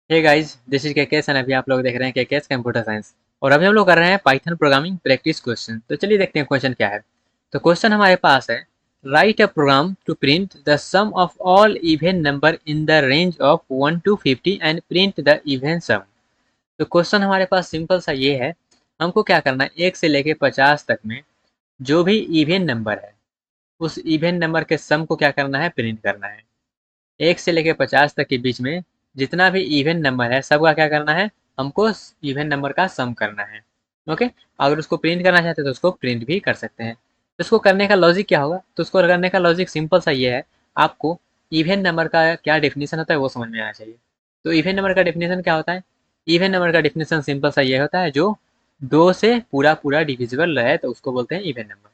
Hey guys, this is KKS and अभी आप लोग देख रहे हैं केकेएस कंप्यूटर साइंस। और अभी हम लोग कर रहे हैं पाइथन प्रोग्रामिंग प्रैक्टिस क्वेश्चन। तो चलिए देखते हैं क्वेश्चन क्या है। तो क्वेश्चन हमारे पास है, write a program to print the sum of all even number in the range of 1 to 50 and print the even sum. तो क्वेश्चन हमारे पास सिंपल सा ये है, हमको क्या करना है, 1 से लेके 50 तक में जो भी इवन नंबर है उस इवन नंबर के सम को क्या करना है, प्रिंट करना है। 1 से लेके 50 तक के बीच में जितना भी इवन नंबर है सबका क्या करना है, हमको इवन नंबर का सम करना है। ओके, अगर उसको प्रिंट करना चाहते हैं तो उसको प्रिंट भी कर सकते हैं। तो उसको करने का लॉजिक क्या होगा, तो उसको करने का लॉजिक सिंपल सा ये है, आपको इवन नंबर का क्या डेफिनेशन होता है वो समझ में आना चाहिए। तो इवन नंबर का डेफिनेशन क्या होता है, इवन नंबर का डेफिनेशन सिंपल सा ये होता है, जो 2 से पूरा पूरा डिविजिबल रहे तो उसको बोलते हैं इवन नंबर।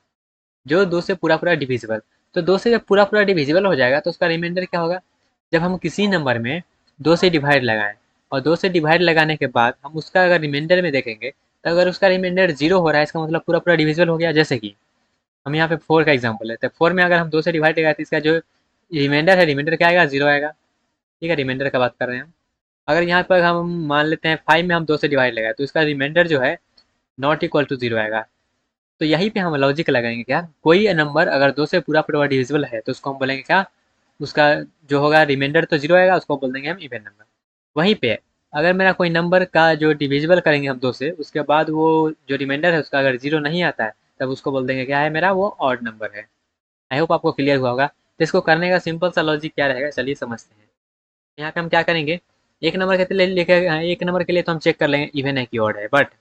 जो 2 से पूरा पूरा डिविजिबल, तो 2 से जब पूरा पूरा डिविजिबल हो जाएगा तो उसका रिमाइंडर क्या होगा, जब हम किसी नंबर में 2 से डिवाइड लगाएं और 2 से डिवाइड लगाने के बाद हम उसका अगर रिमाइंडर में देखेंगे, तो अगर उसका रिमाइंडर 0 हो रहा है इसका मतलब पूरा पूरा डिविजिबल हो गया। जैसे कि हम यहाँ पे 4 का एग्जांपल लेते हैं, 4 में अगर हम 2 से डिवाइड लगाए तो इसका जो रिमाइंडर है, रिमाइंडर क्या आएगा, 0 आएगा। ठीक है, रिमाइंडर का बात कर रहे हैं हम। अगर यहाँ पर हम मान लेते हैं 5 में हम 2 से डिवाइड लगाए तो इसका रिमाइंडर जो है नॉट इक्वल टू 0 आएगा। तो यहीं पे हम लॉजिक लगाएंगे, क्या कोई नंबर अगर 2 से पूरा पूरा डिविजिबल है तो उसको हम बोलेंगे क्या, उसका जो होगा रिमाइंडर तो 0 आएगा, उसको बोल देंगे हम इवन नंबर। वहीं पे अगर मेरा कोई नंबर का जो डिविजिबल करेंगे हम 2 से, उसके बाद वो जो रिमाइंडर है उसका अगर 0 नहीं आता है, तब उसको बोल देंगे क्या है, मेरा वो ऑड नंबर है। आई होप आपको क्लियर हुआ होगा। तो इसको करने का सिंपल सा लॉजिक क्या रहेगा, चलिए समझते हैं। यहाँ पे हम क्या करेंगे, एक नंबर के लिए लेके, एक नंबर के लिए तो हम चेक कर लेंगे इवन है कि ऑड है, बट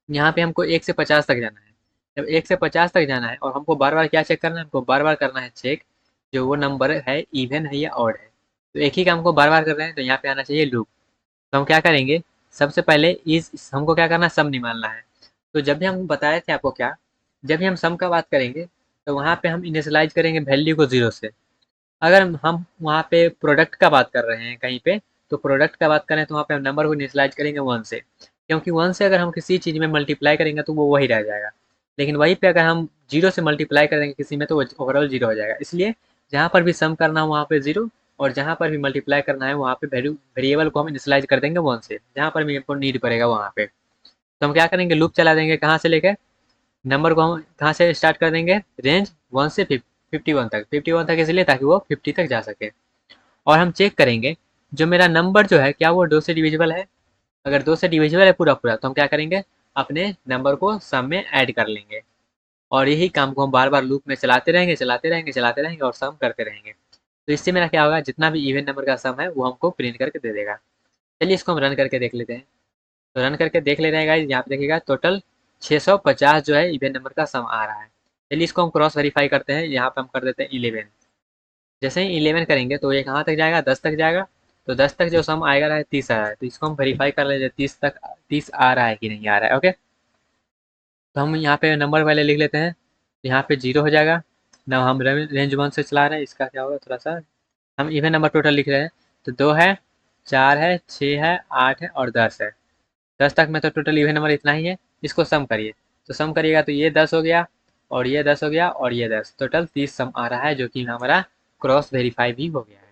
यहाँ पे हमको 1 से 50 तक जाना है। जब 1 से 50 तक जाना है और हमको बार बार क्या चेक करना है, हमको बार बार करना है चेक, जो वो नंबर है इवन है या ऑड है। तो एक ही काम को बार बार कर रहे हैं तो यहाँ पे आना चाहिए लूप। तो हम क्या करेंगे, सबसे पहले इस हमको क्या करना है, सम निकालना है। तो जब भी हम बताए थे आपको क्या, जब भी हम सम का बात करेंगे तो वहाँ पे हम इनिशियलाइज करेंगे वैल्यू को 0 से। अगर हम वहाँ पे प्रोडक्ट का बात कर रहे हैं कहीं पे, तो प्रोडक्ट का बात करें तो वहाँ पे हम नंबर को इनिशियलाइज करेंगे 1 से, क्योंकि 1 से अगर हम किसी चीज़ में मल्टीप्लाई करेंगे तो वो वही रह जाएगा। लेकिन वहीं पे अगर हम 0 से मल्टीप्लाई करेंगे किसी में तो वो ओवरऑल 0 हो जाएगा। इसलिए जहाँ पर भी सम करना हो वहाँ पे 0, और जहाँ पर भी मल्टीप्लाई करना है वहाँ पे वेरिएबल को हम इनिशियलाइज कर देंगे 1 से, जहाँ पर भी हमको नीड पड़ेगा वहाँ पे। तो हम क्या करेंगे, लूप चला देंगे, कहाँ से लेकर नंबर को हम कहाँ से स्टार्ट कर देंगे, रेंज 1 से 51 तक, 51 तक इसलिए ताकि वो 50 तक जा सके। और हम चेक करेंगे जो मेरा नंबर जो है क्या वो 2 से डिविजिबल है। अगर 2 से डिविजिबल है पूरा पूरा तो हम क्या करेंगे, अपने नंबर को सम में ऐड कर लेंगे। और यही काम को हम बार बार लूप में चलाते रहेंगे, चलाते रहेंगे, चलाते रहेंगे और सम करते रहेंगे। तो इससे मेरा क्या होगा, जितना भी इवन नंबर का सम है वो हमको प्रिंट करके दे देगा। चलिए इसको हम रन करके देख लेते हैं। तो रन करके देख ले रहे हैं गाइस, यहाँ पे देखिएगा टोटल 650 जो है इवन नंबर का सम आ रहा है। चलिए इसको हम क्रॉस वेरीफाई करते हैं, यहाँ पे हम कर देते हैं 11। जैसे ही 11 करेंगे तो ये कहाँ तक जाएगा, 10 तक जाएगा। तो 10 तक जो सम आएगा है 30 आ रहा है, तो इसको हम वेरीफाई कर लेते हैं 30 तक, 30 आ रहा है कि नहीं आ रहा है। ओके, तो हम यहाँ पे नंबर पहले लिख लेते हैं। यहाँ पे 0 हो जाएगा ना, हम रेंज 1 से चला रहे हैं, इसका क्या होगा थोड़ा सा, हम इवन नंबर टोटल लिख रहे हैं। तो 2 है, 4 है, 6 है, 8 है और 10 है। 10 तक में तो टोटल इवन नंबर इतना ही है। इसको सम करिए, तो सम करिएगा तो ये 10 हो गया और ये 10 हो गया और ये 10, टोटल 30 सम आ रहा है, जो कि हमारा क्रॉस वेरीफाई भी हो गया है।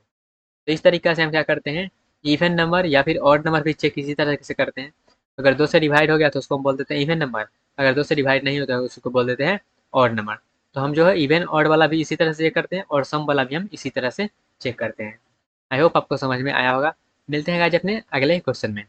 तो इस तरीके से हम क्या करते हैं, इवन नंबर या फिर ऑड नंबर भी चेक इसी तरह से करते हैं। अगर 2 से डिवाइड हो गया तो उसको हम बोल देते हैं इवन नंबर, अगर 2 से डिवाइड नहीं होता है उसको बोल देते हैं ऑड नंबर। तो हम जो है इवन ऑड वाला भी इसी तरह से चेक करते हैं और सम वाला भी हम इसी तरह से चेक करते हैं। आई होप आपको समझ में आया होगा। मिलते हैं आज अपने अगले क्वेश्चन में।